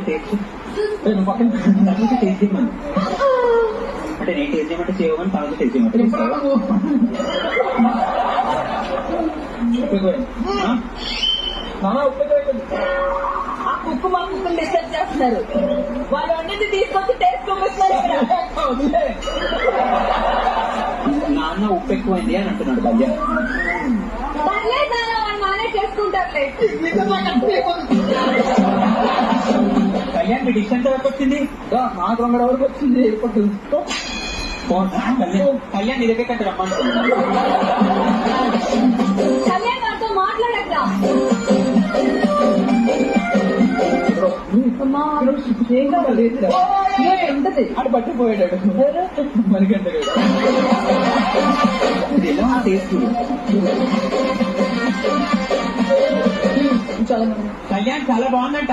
Taste నువ్వు పక్కన taste చేయమని అంటే నేను టేస్ట్ చేయమంటే చేయమని తర్వాత టేస్ట్ చేయమంటే ఉప్పు మా కుక్కలు డిస్టర్బ్ చేస్తున్నారు. వాళ్ళు వండింది తీసుకొచ్చి టేస్ట్ చూపిస్తున్నారు. నాన్న ఉప్పు ఎక్కువైంది అని అంటున్నాడు కళ్యాణ్. పర్లేదు వాళ్ళు మానే చేసుకుంటారులే. కళ్యాణ్ మీ డిష్ ఎంత వరకు వచ్చింది? నాకు 2 వరకు వచ్చింది. కళ్యాణ్ నీ దగ్గర కంటే రమ్మంటున్నాడు. కళ్యాణ్ వారితో మాట్లాడద్దా? ఉంటది అటు పట్టిపోయాడు మనకంటే కళ్యాణ్ చాలా బాగుందంట.